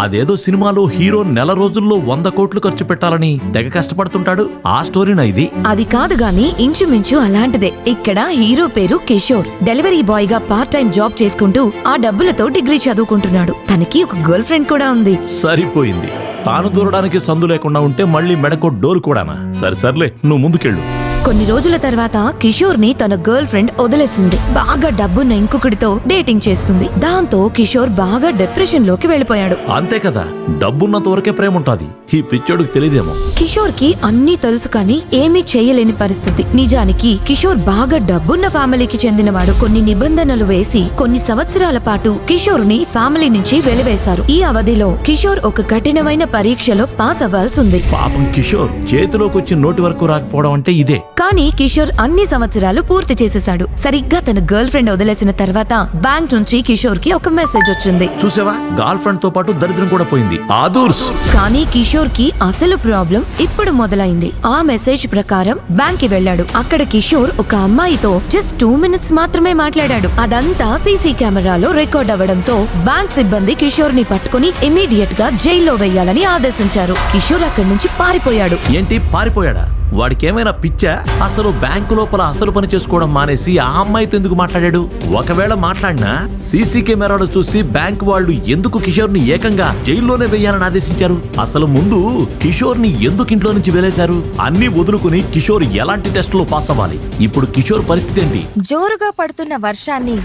అదేదో సినిమాలో హీరో నెల రోజుల్లో 100 కోట్లు ఖర్చు పెట్టాలని తెగ కష్టపడుతుంటాడు. ఆ స్టోరీనా ఇది? అది కాదు గాని ఇంచుమించు అలాంటిదే. ఇక్కడ హీరో పేరు కిషోర్. డెలివరీ బాయ్ గా పార్ట్ టైం జాబ్ చేసుకుంటూ ఆ డబ్బులతో డిగ్రీ చదువుకుంటున్నాడు. తనకి ఒక గర్ల్ ఫ్రెండ్ కూడా ఉంది. సరిపోయింది. తాను దూరడానికి సందు లేకుండా ఉంటే మళ్ళీ మెడకో డోర్ కూడానా? సర్లే, నువ్వు ముందుకెళ్ళు. కొన్ని రోజుల తర్వాత కిషోర్ ని తన గర్ల్ ఫ్రెండ్ వదిలేసింది. బాగా డబ్బున్న ఇంకొకటితో డేటింగ్ చేస్తుంది. దాంతో కిషోర్ బాగా డిప్రెషన్ లోకి వెళ్లిపోయాడు. అంతే కదా, డబ్బున్నంత వరకే ప్రేమ ఉంటుంది. ఈ పిచ్చోడికి తెలియదేమో. కిషోర్ కి అన్నీ తెలుసు కానీ ఏమీ చేయలేని పరిస్థితి. నిజానికి కిషోర్ బాగా డబ్బున్న ఫ్యామిలీకి చెందినవాడు. కొన్ని నిబంధనలు వేసి కొన్ని సంవత్సరాల పాటు కిషోర్ ని ఫ్యామిలీ నుంచి వెలివేశారు. ఈ అవధిలో కిషోర్ ఒక కఠినమైన పరీక్షలో పాస్ అవ్వాల్సి ఉంది. పాపం కిషోర్ చేతిలోకి వచ్చి నోటి వరకు రాకపోవడం అంటే ఇదే. కానీ కిషోర్ అన్ని సంవత్సరాలు పూర్తి చేసేశాడు. సరిగ్గా తన గర్ల్ ఫ్రెండ్ వదిలేసిన తర్వాత బ్యాంక్ నుంచి కిషోర్ కి ఒక మెసేజ్ వచ్చింది. చూసావా, గర్ల్ ఫ్రెండ్ తో పాటు దరిద్రం కూడా పోయింది. ఆదూర్స్. కానీ కిషోర్ కి అసలు ప్రాబ్లం ఇప్పుడు మొదలైంది. ఆ మెసేజ్ ప్రకారం బ్యాంక్ కి వెళ్లాడు. అక్కడ కిషోర్ ఒక అమ్మాయితో జస్ట్ 2 మినిట్స్ మాత్రమే మాట్లాడాడు. అదంతా సీసీ కెమెరాలో రికార్డ్ అవ్వడంతో బ్యాంక్ సిబ్బంది కిషోర్ ని పట్టుకుని ఇమీడియట్ గా జైల్లో వేయాలని ఆదేశించారు. కిషోర్ అక్కడి నుంచి పారిపోయాడు. ఏంటి పారిపోయాడా? వాడికేమైనా పిచ్చా? అసలు బ్యాంకు లోపల అసలు పని చేసుకోవడం మానేసి ఆ అమ్మాయితో ఎందుకు మాట్లాడాడు? ఒకవేళ మాట్లాడినా సీసీ కెమెరాలు చూసి బ్యాంక్ వాళ్ళు ఎందుకు కిషోర్ ని ఏకంగా జైల్లోనే వేయాలని ఆదేశించారు? అసలు ముందు కిషోర్ ని ఎందుకు ఇంట్లో నుంచి వెలేశారు? అన్ని వదులుకుని కిషోర్ ఎలాంటి టెస్టులో పాస్ అవ్వాలి? ఇప్పుడు కిషోర్ పరిస్థితి ఏంటి? జోరుగా పడుతున్న వర్షాన్ని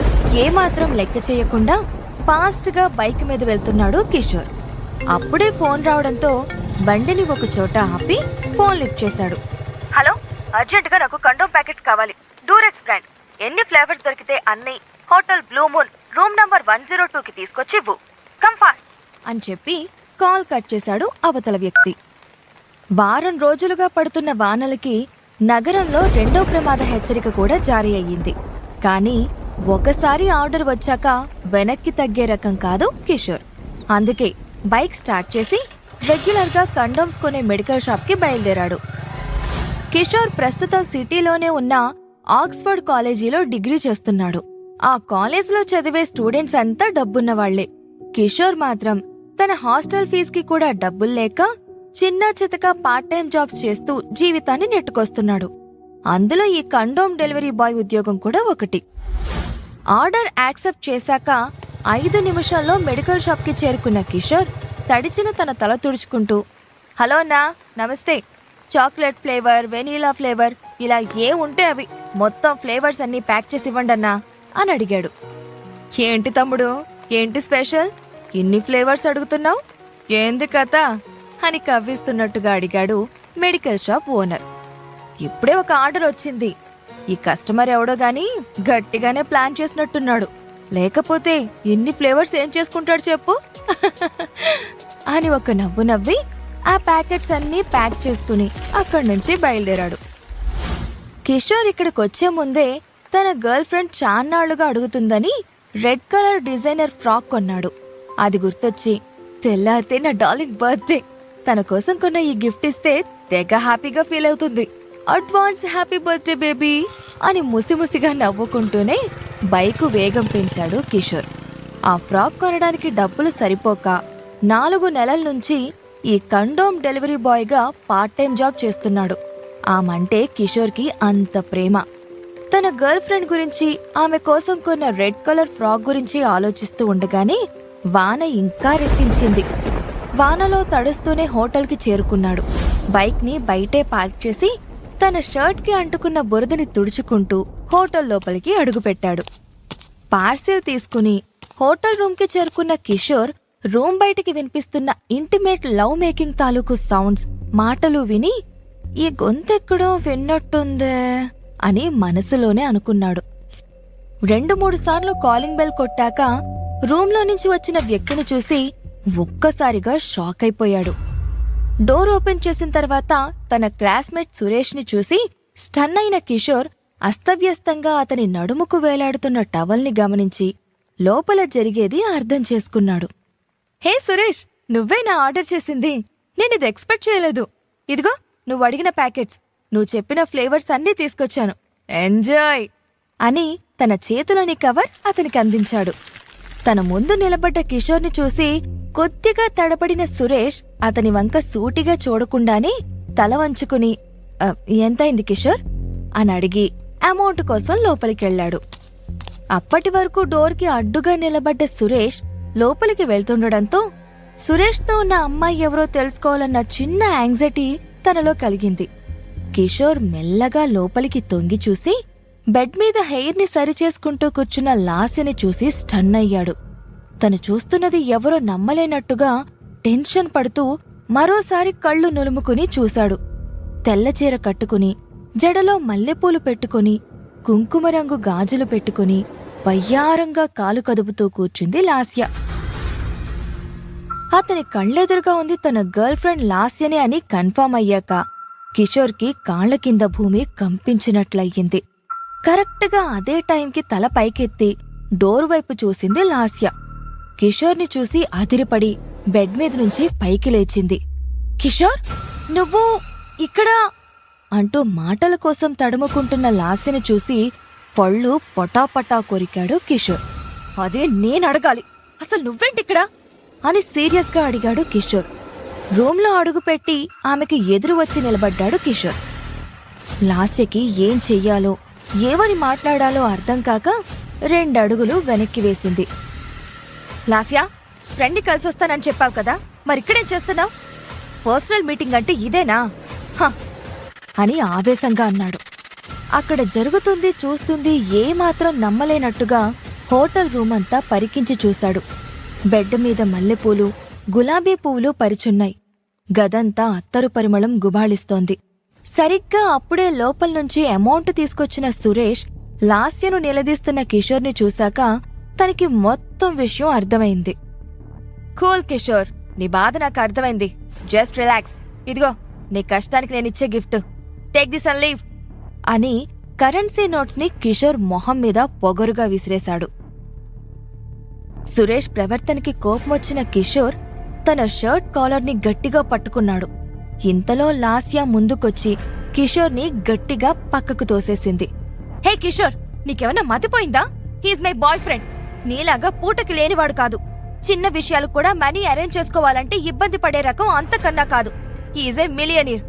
ఏమాత్రం లెక్క చేయకుండా ఫాస్ట్ గా బైక్ మీద వెళ్తున్నాడు కిషోర్. అప్పుడే ఫోన్ రావడంతో బండిని ఒక చోట ఆపి ఫోన్ లిఫ్ట్ చేశాడు. హలో, అర్జెంట్ గా నాకు కండోమ్ ప్యాకెట్ కావాలి. డూరెక్స్ బ్రాండ్. ఎన్ని ఫ్లేవర్స్ దొరికితే అన్ని hotel Blue Moon room number 102కి తీసుకొచ్చి ఇవ్వు. కమ్ ఫాస్ట్ అని చెప్పి కాల్ కట్ చేశాడు అవతల వ్యక్తి. వారం రోజులుగా పడుతున్న వానలకి నగరంలో 2వ ప్రమాద హెచ్చరిక కూడా జారీ అయ్యింది. కానీ ఒకసారి ఆర్డర్ వచ్చాక వెనక్కి తగ్గే రకం కాదు కిషోర్. అందుకే బైక్ స్టార్ట్ చేసి రెగ్యులర్ గా కండోమ్స్ కొనే మెడికల్ షాప్ కి బయలుదేరాడు. కిషోర్ ప్రస్తుతం సిటీలోనే ఉన్న ఆక్స్ఫర్డ్ కాలేజీలో డిగ్రీ చేస్తున్నాడు. ఆ కాలేజ్లో చదివే స్టూడెంట్స్ అంతా డబ్బున్న వాళ్లే. కిషోర్ మాత్రం తన హాస్టల్ ఫీజుకి కూడా డబ్బులు లేక చిన్న చితక పార్ట్ టైం జాబ్స్ చేస్తూ జీవితాన్ని నెట్టుకొస్తున్నాడు. అందులో ఈ కండోమ్ డెలివరీ బాయ్ ఉద్యోగం కూడా ఒకటి. ఆర్డర్ యాక్సెప్ట్ చేశాక 5 నిమిషాల్లో మెడికల్ షాప్ కి చేరుకున్న కిషోర్ తడిచిన తన తల తుడుచుకుంటూ, హలో అన్నా, నమస్తే. చాక్లెట్ ఫ్లేవర్, వెనీలా ఫ్లేవర్, ఇలా ఏ ఉంటే అవి మొత్తం ఫ్లేవర్స్ అన్ని ప్యాక్ చేసి ఇవ్వండి అన్నా అని అడిగాడు. ఏంటి తమ్ముడు, ఏంటి స్పెషల్? ఇన్ని ఫ్లేవర్స్ అడుగుతున్నావు, ఏంది కథ అని కవ్విస్తున్నట్టుగా అడిగాడు మెడికల్ షాప్ ఓనర్. ఇప్పుడే ఒక ఆర్డర్ వచ్చింది. ఈ కస్టమర్ ఎవడో గాని గట్టిగానే ప్లాన్ చేసినట్టున్నాడు. లేకపోతే ఎన్ని ఫ్లేవర్స్ ఏం చేసుకుంటాడు చెప్పు అని ఒక నవ్వు నవ్వి ఆ ప్యాకెట్స్ అన్ని ప్యాక్ చేసుకుని అక్కడి నుంచి బయలుదేరాడు. కిషోర్ ఇక్కడికి వచ్చే ముందే తన గర్ల్ ఫ్రెండ్ చాన్నాళ్లుగా అడుగుతుందని రెడ్ కలర్ డిజైనర్ ఫ్రాక్ కొన్నాడు. అది గుర్తొచ్చి తెల్లారితే నా డార్లింగ్ బర్త్డే, తన కోసం కొన్న ఈ గిఫ్ట్ ఇస్తే తెగ హ్యాపీగా ఫీల్ అవుతుంది. అడ్వాన్స్ హ్యాపీ బర్త్డే బేబీ అని ముసిముసిగా నవ్వుకుంటూనే బైకు వేగం పెంచాడు కిషోర్. ఆ ఫ్రాక్ కొనడానికి డబ్బులు సరిపోక 4 నెలల నుంచి ఈ కండోమ్ డెలివరీ బాయ్ గా పార్ట్ టైం జాబ్ చేస్తున్నాడు. ఆమంటే కిషోర్ కి అంత ప్రేమ. తన గర్ల్ ఫ్రెండ్ గురించి, ఆమె కోసం కొన్న రెడ్ కలర్ ఫ్రాక్ గురించి ఆలోచిస్తూ ఉండగానే వాన ఇంకా రెట్టించింది. వానలో తడుస్తూనే హోటల్ కి చేరుకున్నాడు. బైక్ ని బయటే పార్క్ చేసి తన షర్ట్ కి అంటుకున్న బురదని తుడుచుకుంటూ హోటల్ లోపలికి అడుగుపెట్టాడు. పార్సిల్ తీసుకుని హోటల్ రూమ్ కి చేరుకున్న కిషోర్ రూమ్ బయటికి వినిపిస్తున్న ఇంటిమేట్ లవ్ మేకింగ్ తాలూకు సౌండ్స్, మాటలు విని ఈ గొంతెక్కడో విన్నట్టుందే అని మనసులోనే అనుకున్నాడు. 2-3 సార్లు కాలింగ్ బెల్ కొట్టాక రూమ్ లో నుంచి వచ్చిన వ్యక్తిని చూసి ఒక్కసారిగా షాక్ అయిపోయాడు. డోర్ ఓపెన్ చేసిన తర్వాత తన క్లాస్మేట్ సురేష్ ని చూసి స్టన్ అయిన కిషోర్ అస్తవ్యస్తంగా అతని నడుముకు వేలాడుతున్న టవల్ని గమనించి లోపల జరిగేది అర్థం చేసుకున్నాడు. హే సురేష్, నువ్వే నా ఆర్డర్ చేసింది. నేనిది ఎక్స్పెక్ట్ చేయలేదు. ఇదిగో నువ్వు అడిగిన ప్యాకెట్స్, నువ్వు చెప్పిన ఫ్లేవర్స్ అన్నీ తీసుకొచ్చాను. ఎంజాయ్ అని తన చేతిలోని కవర్ అతనికి అందించాడు. తన ముందు నిలబడ్డ కిషోర్ని చూసి కొద్దిగా తడబడిన సురేష్ అతని వంక సూటిగా చూడకుండానే తల వంచుకుని ఎంతైంది కిషోర్ అని అడిగి అమౌంట్ కోసం లోపలికెళ్లాడు. అప్పటి వరకు డోర్కి అడ్డుగా నిలబడ్డ సురేష్ లోపలికి వెళ్తుండడంతో సురేష్తో ఉన్న అమ్మాయి ఎవరో తెలుసుకోవాలన్న చిన్న యాంగ్జైటీ తనలో కలిగింది. కిషోర్ మెల్లగా లోపలికి తొంగి చూసి బెడ్ మీద హెయిర్ ని సరిచేసుకుంటూ కూర్చున్న లాస్యని చూసి స్టన్ అయ్యాడు. తను చూస్తున్నది ఎవరో నమ్మలేనట్టుగా టెన్షన్ పడుతూ మరోసారి కళ్ళు నులుముకుని చూశాడు. తెల్లచీర కట్టుకుని, జడలో మల్లెపూలు పెట్టుకుని, కుంకుమ రంగు గాజులు పెట్టుకుని వయ్యారంగా కాలు కదుపుతూ కూర్చుంది లాస్య. అతని కళ్ళెదురుగా ఉంది తన గర్ల్ ఫ్రెండ్ లాస్యనే అని కన్ఫర్మ్ అయ్యాక కిషోర్కి కాళ్ల కింద భూమి కంపించినట్లయింది. కరెక్ట్గా అదే టైంకి తల పైకెత్తి డోర్ వైపు చూసింది లాస్య. కిషోర్ని చూసి అదిరిపడి బెడ్ మీద నుంచి పైకి లేచింది. కిషోర్, నువ్వు ఇక్కడ అంటూ మాటల కోసం తడుముకుంటున్న లాస్యని చూసి పళ్ళు పటాపటా కొరికాడు కిషోర్. అదే నేనడగాలి, అసలు నువ్వేంటిక్కడ అని సీరియస్ గా అడిగాడు కిషోర్. రూంలో అడుగుపెట్టి ఆమెకి ఎదురు వచ్చి నిలబడ్డాడు కిషోర్. లాస్యకి ఏం చెయ్యాలో, ఏమని మాట్లాడాలో అర్థం కాక 2 అడుగులు వెనక్కి వేసింది. లాస్యా, ఫ్రెండ్ని కలిసొస్తానని చెప్పావు కదా, మరిక్కడేం చేస్తున్నావు? పర్సనల్ మీటింగ్ అంటే ఇదేనా అని ఆవేశంగా అన్నాడు. అక్కడ జరుగుతుంది చూస్తుంది ఏమాత్రం నమ్మలేనట్టుగా హోటల్ రూమ్ అంతా పరికించి చూశాడు. బెడ్ మీద మల్లెపూలు, గులాబీ పువ్వులు పరిచున్నాయి. గదంతా అత్తరు పరిమళం గుబాళిస్తోంది. సరిగ్గా అప్పుడే లోపల్నుంచి అమౌంట్ తీసుకొచ్చిన సురేష్ లాస్యను నిలదీస్తున్న కిషోర్ని చూశాక తనకి మొత్తం విషయం అర్థమైంది. కూల్ కిషోర్, నీ బాధ నాకు అర్థమైంది. Just relax. ఇదిగో నీ కష్టానికి నేనిచ్చే gift. Take this and leave అని కరెన్సీ నోట్స్ ని కిషోర్ మొహం మీద పొగరుగా విసిరేశాడు. సురేష్ ప్రవర్తనకి కోపమొచ్చిన కిషోర్ తన షర్ట్ కాలర్ని గట్టిగా పట్టుకున్నాడు. ఇంతలో లాస్య ముందుకొచ్చి కిషోర్ని గట్టిగా పక్కకు తోసేసింది. హే కిషోర్, నీకేమన్నా మతిపోయిందా? He's my boyfriend. నీలాగా పూటకి లేనివాడు కాదు. చిన్న విషయాలు కూడా మనీ అరేంజ్ చేసుకోవాలంటే ఇబ్బంది పడే రకం అంతకన్నా కాదు. He's a millionaire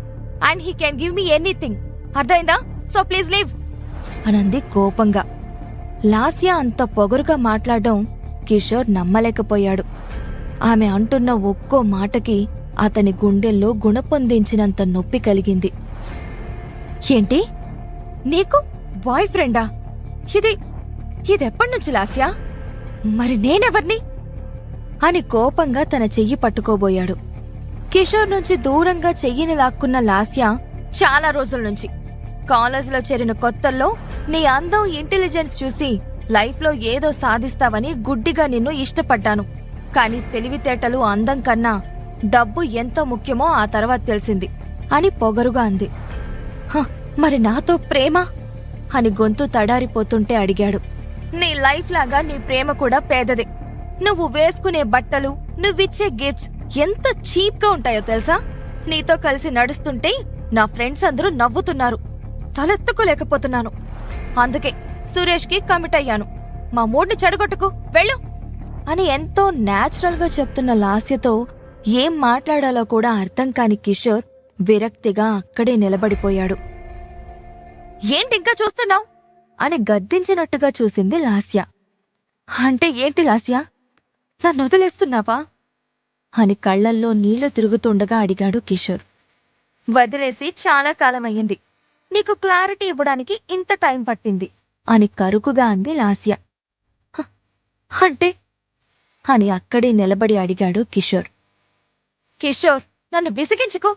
and he can give me anything. అర్థమైందా? సో ప్లీజ్ లీవ్ అనంది కోపంగా. లాస్య అంత పొగరుగా మాట్లాడడం కిషోర్ నమ్మలేకపోయాడు. ఆమె అంటున్న ఒక్కో మాటకి అతని గుండెల్లో గుణపొందించినంత నొప్పి కలిగింది. ఏంటి, నీకు బాయ్ ఫ్రెండా? ఇదెప్పటినుంచి లాస్య? మరి నేనెవర్ని అని కోపంగా తన చెయ్యి పట్టుకోబోయాడు. కిషోర్ నుంచి దూరంగా చెయ్యిని లాక్కున్న లాస్య, చాలా రోజుల నుంచి కాలేజీలో చేరిన కొత్తల్లో నీ అందం, ఇంటెలిజెన్స్ చూసి లైఫ్లో ఏదో సాధిస్తావని గుడ్డిగా నిన్ను ఇష్టపడ్డాను. కాని తెలివితేటలు, అందం కన్నా డబ్బు ఎంత ముఖ్యమో ఆ తర్వాత తెలిసింది అని పొగరుగా అంది. మరి నాతో ప్రేమ అని గొంతు తడారిపోతుంటే అడిగాడు. నీ లైఫ్ లాగా నీ ప్రేమ కూడా పేదదే. నువ్వు వేసుకునే బట్టలు, నువ్విచ్చే గిఫ్ట్స్ ఎంత చీప్ గా ఉంటాయో తెలుసా? నీతో కలిసి నడుస్తుంటే నా ఫ్రెండ్స్ అందరూ నవ్వుతున్నారు. తలెత్తుకోలేకపోతున్నాను. అందుకే సురేష్ కి కమిట్ అయ్యాను. మా మూడ్ని చెడగొట్టుకు వెళ్ళు అని ఎంతో న్యాచురల్ గా చెప్తున్న లాస్యతో ఏం మాట్లాడాలో కూడా అర్థం కాని కిషోర్ విరక్తిగా అక్కడే నిలబడిపోయాడు. ఏంటింకా చూస్తున్నావు అని గద్దించినట్టుగా చూసింది లాస్య. అంటే ఏంటి లాస్య, నన్ను వదిలేస్తున్నావా అని కళ్లల్లో నీళ్లు తిరుగుతుండగా అడిగాడు కిషోర్. వదిలేసి చాలా కాలమయ్యింది. నీకు క్లారిటీ ఇవ్వడానికి ఇంత టైం పట్టింది అని కరుకుగా అంది లాస్య. అంటే అని అక్కడే నిలబడి అడిగాడు కిషోర్. కిషోర్, నన్ను విసిగించుకో.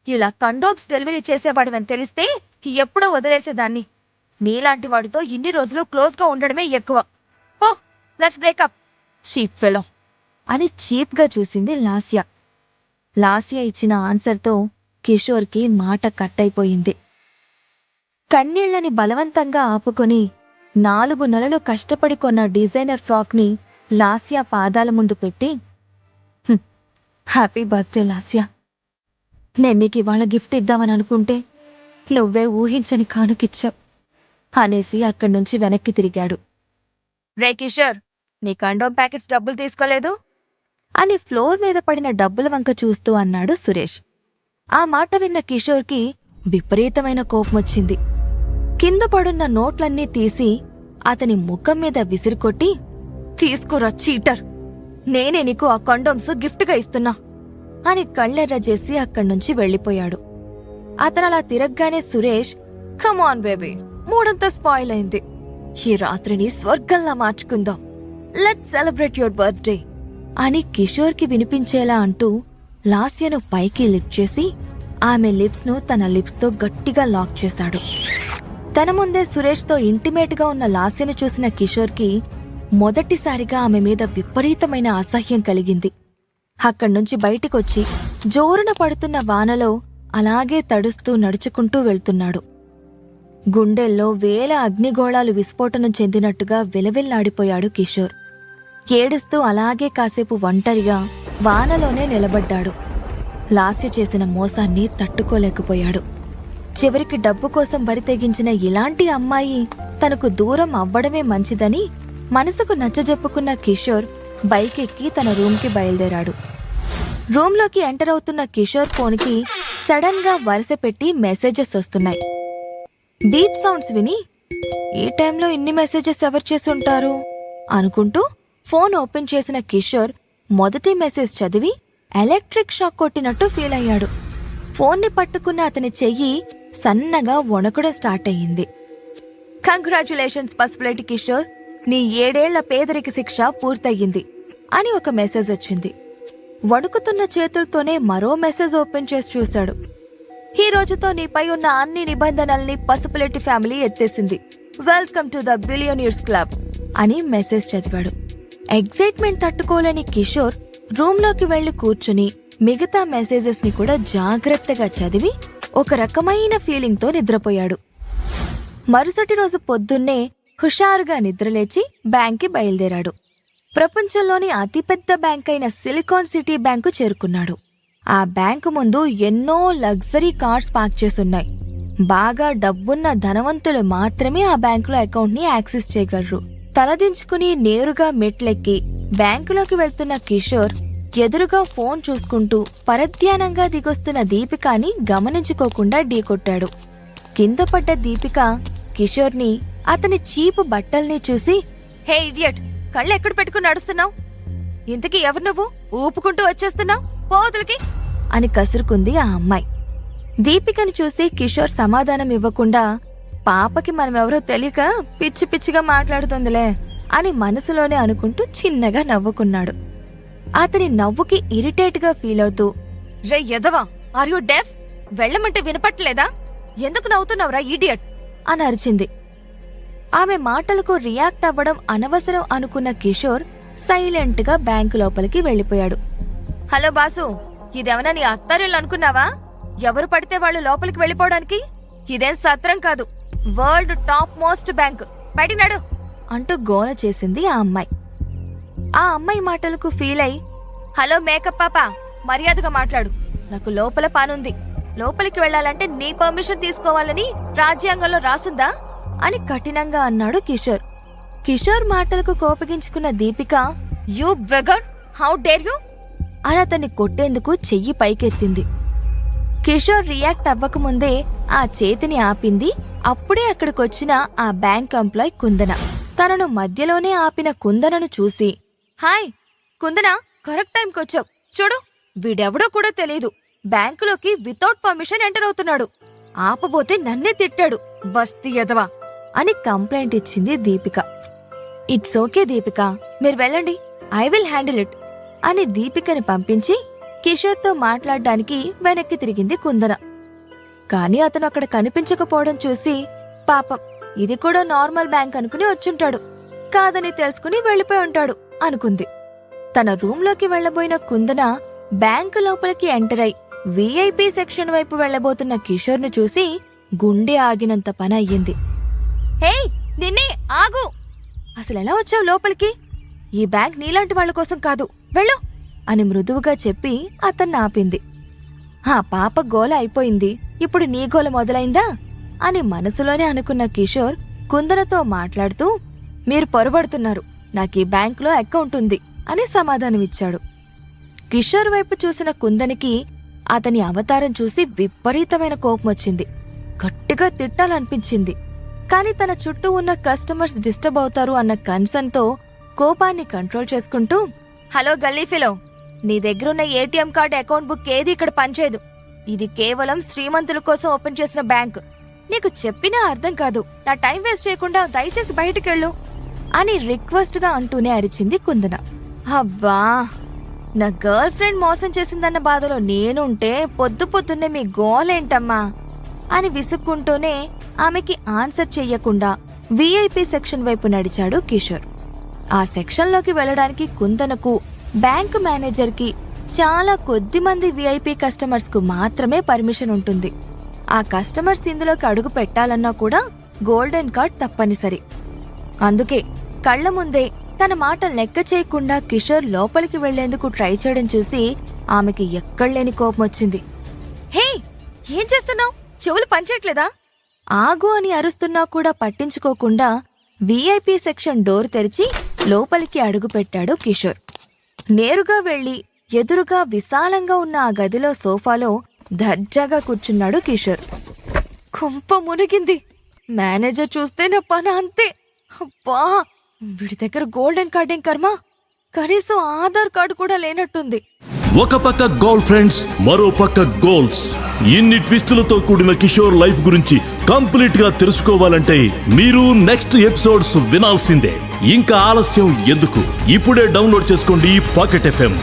ఇలా కండోమ్స్ డెలివరీ చేసేవాడివని తెలిస్తే ఎప్పుడో వదిలేసేదాన్ని. నీలాంటి వాడితో ఇన్ని రోజులు క్లోజ్గా ఉండడమే ఎక్కువ. ఓ లెట్స్ బ్రేకప్ చీప్ ఫెలో అని చీప్గా చూసింది లాస్య. లాస్య ఇచ్చిన ఆన్సర్తో కిషోర్కి మాట కట్టయిపోయింది. కన్నీళ్లని బలవంతంగా ఆపుకొని 4 నెలలు కష్టపడి కొన్న డిజైనర్ ఫ్రాక్ని లాస్య పాదాల ముందు పెట్టి, హ్యాపీ బర్త్డే లాస్య. నేను నీకు ఇవాళ గిఫ్ట్ ఇద్దామని అనుకుంటే నువ్వే ఊహించని కానుకిచ్చావు అనేసి అక్కడి నుంచి వెనక్కి తిరిగాడు. రే కిషోర్, నీ కండోమ్ ప్యాకెట్స్ డబ్బులు తీసుకోలేదు? అని ఫ్లోర్ మీద పడిన డబ్బుల వంక చూస్తూ అన్నాడు సురేష్. ఆ మాట విన్న కిషోర్కి విపరీతమైన కోపమొచ్చింది. కింద పడున్న నోట్లన్నీ తీసి అతని ముఖం మీద విసిరికొట్టి, తీసుకురా చీటర్, నేనే నీకు ఆ కండోమ్స్ గిఫ్ట్గా ఇస్తున్నా అని కళ్ళెర్ర చేసి అక్కడ్నుంచి వెళ్లిపోయాడు. అతనలా తిరగ్గానే సురేష్, కమాన్ బేబీ, మూడంతా స్పాయిల్ అయింది, ఈ రాత్రిని స్వర్గంలా మార్చుకుందాం, లెట్స్ సెలబ్రేట్ యువర్ బర్త్డే అని కిషోర్కి వినిపించేలా అంటూ లాస్యను పైకి లిఫ్ట్ చేసి ఆమె లిప్స్ ను తన లిప్స్ తో గట్టిగా లాక్ చేశాడు. తన ముందే సురేష్ తో ఇంటిమేట్ గా ఉన్న లాస్యను చూసిన కిషోర్కి మొదటిసారిగా ఆమె మీద విపరీతమైన అసహ్యం కలిగింది. అక్కడ్నుంచి బయటికొచ్చి జోరున పడుతున్న వానలో అలాగే తడుస్తూ నడుచుకుంటూ వెళ్తున్నాడు. గుండెల్లో వేల అగ్నిగోళాలు విస్ఫోటనం చెందినట్టుగా విలవిల్లాడిపోయాడు కిషోర్. ఏడుస్తూ అలాగే కాసేపు ఒంటరిగా వానలోనే నిలబడ్డాడు. లాస్య చేసిన మోసాన్ని తట్టుకోలేకపోయాడు. చివరికి డబ్బు కోసం బరితెగించిన ఇలాంటి అమ్మాయి తనకు దూరం అవ్వడమే మంచిదని మనసుకు నచ్చజెప్పుకున్న కిషోర్ బైక్ ఎక్కి తన రూమ్కి బయలుదేరాడు. రూమ్లోకి ఎంటర్ అవుతున్న కిషోర్ ఫోన్కి సడన్ గా వరుస పెట్టి మెసేజెస్ వస్తున్నాయి. బీప్ సౌండ్స్ విని ఈ టైంలో ఇన్ని మెసేజెస్ ఎవరు చేసి ఉంటారు అనుకుంటూ ఫోన్ ఓపెన్ చేసిన కిషోర్ మొదటి మెసేజ్ చదివి ఎలక్ట్రిక్ షాక్ కొట్టినట్టు ఫీల్ అయ్యాడు. ఫోన్ని పట్టుకున్న అతని చెయ్యి సన్నగా వణకడం స్టార్ట్ అయ్యింది. కంగ్రాచ్యులేషన్స్ పసుపులేటి కిషోర్, నీ 7 ఏళ్ల పేదరిక శిక్ష పూర్తయింది అని ఒక మెసేజ్ వచ్చింది. వణుకుతున్న చేతులతోనే మరో మెసేజ్ ఓపెన్ చేసి చూశాడు. ఈ రోజుతో నీపై ఉన్న అన్ని నిబంధనల్ని పసుపులేటి ఫ్యామిలీ ఎత్తేసింది, welcome to the billionaires club అని మెసేజ్ చదివాడు. ఎగ్జైట్మెంట్ తట్టుకోలేని కిషోర్ రూమ్లోకి వెళ్లి కూర్చుని మిగతా మెసేజెస్ ని కూడా జాగ్రత్తగా చదివి ఒక రకమైన ఫీలింగ్ తో నిద్రపోయాడు. మరుసటి రోజు పొద్దున్నే హుషారుగా నిద్రలేచి బ్యాంక్కి బయలుదేరాడు. ప్రపంచంలోని అతిపెద్ద బ్యాంక్ అయిన సిలికాన్ సిటీ బ్యాంకు చేరుకున్నాడు. ఆ బ్యాంకు ముందు ఎన్నో లగ్జరీ కార్స్ పార్క్ చేసున్నాయి. బాగా డబ్బున్న ధనవంతులు మాత్రమే ఆ బ్యాంకులో అకౌంట్ ని యాక్సెస్ చేయగలరు. తలదించుకుని నేరుగా మెట్లెక్కి బ్యాంకులోకి వెళ్తున్న కిషోర్ ఎదురుగా ఫోన్ చూసుకుంటూ పరధ్యానంగా దిగొస్తున్న దీపికాని గమనించుకోకుండా ఢీకొట్టాడు. కింద పడ్డ దీపిక కిషోర్ని, అతని చీపు బట్టల్ని చూసి, హే ఇడియట్, కళ్ళు ఎక్కడ పెట్టుకుని నడుస్తున్నావు? ఇంతకీ ఎవరు నువ్వు? ఊపుకుంటూ వచ్చేస్తున్నావు, పోవతలకి అని కసురుకుంది ఆ అమ్మాయి. దీపికని చూసి కిషోర్ సమాధానం ఇవ్వకుండా, పాపకి మనమెవరో తెలియక పిచ్చి పిచ్చిగా మాట్లాడుతుందిలే అని మనసులోనే అనుకుంటూ చిన్నగా నవ్వుకున్నాడు. అతని నవ్వుకి ఇరిటేట్ గా ఫీల్ అవుతూ, రే ఎదవా, ఆర్ యు డెఫ్? వెళ్ళమంటే వినపట్లేదా? ఎందుకు నవ్వుతున్నావురా ఈడియట్ అని అరిచింది. ఆమె మాటలకు రియాక్ట్ అవ్వడం అనవసరం అనుకున్న కిషోర్ సైలెంట్ గా బ్యాంకు లోపలికి వెళ్లిపోయాడు. హలో బాసు, ఇదేమన్నా నీ అత్తారిల్లు అనుకున్నావా? ఎవరు పడితే వాళ్ళు లోపలికి వెళ్లిపోవడానికి? ఇదేం సత్రం కాదు, వరల్డ్ టాప్ మోస్ట్ బ్యాంక్, బయటికి నడు అంటూ గోల చేసింది ఆ అమ్మాయి. ఆ అమ్మాయి మాటలకు ఫీల్ అయి, హలో మేకప్ పాప, మర్యాదగా మాట్లాడు, నాకు లోపల పనుంది, లోపలికి వెళ్లాలంటే నీ పర్మిషన్ తీసుకోవాలని రాజ్యాంగంలో రాసుందా అని కఠినంగా అన్నాడు కిషోర్. కిషోర్ మాటలకు కోపగించుకున్న Deepika, you beggar, how dare you అని అతన్ని కొట్టేందుకు చెయ్యి పైకెత్తింది. కిషోర్ రియాక్ట్ అవ్వకముందే ఆ చేతిని ఆపింది. అప్పుడే అక్కడికొచ్చిన ఆ బ్యాంక్ ఎంప్లాయ్ కుందన. తనను మధ్యలోనే ఆపిన కుందనను చూసి, హాయ్ కుందన, కరెక్ట్ టైంకొచ్చావు. చూడు, వీడెవడో కూడా తెలీదు, బ్యాంకులోకి వితౌట్ పర్మిషన్ ఎంటర్ అవుతున్నాడు, ఆపబోతే నన్నే తిట్టాడు, బస్తీ ఎదవా అని కంప్లైంట్ ఇచ్చింది దీపిక. ఇట్స్ ఓకే దీపిక, మీరు వెళ్ళండి, ఐ విల్ హ్యాండిల్ ఇట్ అని దీపికని పంపించి కిషోర్తో మాట్లాడడానికి వెనక్కి తిరిగింది కుందన. కాని అతను అక్కడ కనిపించకపోవడం చూసి, పాపం ఇది కూడా నార్మల్ బ్యాంక్ అనుకుని వచ్చుంటాడు, కాదని తెలుసుకుని వెళ్లిపోయి ఉంటాడు అనుకుంది. తన రూంలోకి వెళ్లబోయిన కుందన బ్యాంకు లోపలికి ఎంటర్ అయి విఐపి సెక్షన్ వైపు వెళ్లబోతున్న కిషోర్ను చూసి గుండె ఆగినంత పని అయ్యింది. హే నిన్నే, ఆగు, అసలెలా వచ్చావు లోపలికి? ఈ బ్యాంక్ నీలాంటి వాళ్ల కోసం కాదు, వెళ్ళు అని మృదువుగా చెప్పి అతన్ని ఆపింది. ఆ పాప గోల అయిపోయింది, ఇప్పుడు నీ గోల మొదలైందా అని మనసులోనే అనుకున్న కిషోర్ కుందనతో మాట్లాడుతూ, మీరు పొరబడుతున్నారు, నాకీ బ్యాంకులో అకౌంట్ ఉంది అని సమాధానమిచ్చాడు. కిషోర్ వైపు చూసిన కుందనికి అతని అవతారం చూసి విపరీతమైన కోపం వచ్చింది. గట్టిగా తిట్టాలనిపించింది. కాని తన చుట్టూ ఉన్న కస్టమర్స్ డిస్టర్బ్ అవుతారు అన్న కన్సర్న్తో కోపాన్ని కంట్రోల్ చేసుకుంటూ, హలో గల్లీ ఫిలో, నీ దగ్గరున్న ఏటీఎం కార్డు అకౌంట్ బుక్ ఏది ఇక్కడ పనిచేయదు. ఇది కేవలం శ్రీమంతుల కోసం ఓపెన్ చేసిన బ్యాంక్. నీకు చెప్పినా అర్థం కాదు. నా టైం వేస్ట్ చేయకుండా దయచేసి బయటికెళ్ళు అని రిక్వెస్ట్ గా అంటూనే అరిచింది కుందన. అబ్బా, నా గర్ల్ ఫ్రెండ్ మోసం చేసిందన్న బాధలో నేనుంటే పొద్దున్నే మీ గోలేంటమ్మా అని విసుక్కుంటూనే ఆమెకి ఆన్సర్ చెయ్యకుండా విఐపి సెక్షన్ వైపు నడిచాడు కిషోర్. ఆ సెక్షన్లోకి వెళ్లడానికి కుందనకు, బ్యాంకు మేనేజర్కి, చాలా కొద్ది మంది విఐపి కస్టమర్స్ కు మాత్రమే పర్మిషన్ ఉంటుంది. ఆ కస్టమర్స్ ఇందులోకి అడుగు పెట్టాలన్నా కూడా గోల్డెన్ కార్డ్ తప్పనిసరి. అందుకే కళ్ల ముందే తన మాట లెక్క చేయకుండా కిషోర్ లోపలికి వెళ్లేందుకు ట్రై చేయడం చూసి ఆమెకి ఎక్కడలేని కోపం వచ్చింది. హే, ఏం చేస్తున్నావు? చెవులు పనిచేయట్లేదా? ఆగు అని అరుస్తున్నా కూడా పట్టించుకోకుండా విఐపి సెక్షన్ డోర్ తెరిచి లోపలికి అడుగుపెట్టాడు కిషోర్. నేరుగా వెళ్లి ఎదురుగా విశాలంగా ఉన్న ఆ గదిలో సోఫాలో దర్జాగా కూర్చున్నాడు కిషోర్. కొంప మునిగింది. మేనేజర్ చూస్తే నా పని అంతే. అబ్బా, వీడి దగ్గర గోల్డెన్ కార్డ్ ఏం కర్మ, కనీసం ఆధార్ కార్డు కూడా లేనట్టుంది. ఒక పక్క గోల్ ఫ్రెండ్స్, మరో పక్క గోల్స్. ఇన్ని ట్విస్టులతో కూడిన కిషోర్ లైఫ్ గురించి కంప్లీట్ గా తెలుసుకోవాలంటే మీరు నెక్స్ట్ ఎపిసోడ్స్ వినాల్సిందే. ఇంకా ఆలస్యం ఎందుకు? ఇప్పుడే డౌన్లోడ్ చేసుకోండి పాకెట్ FM.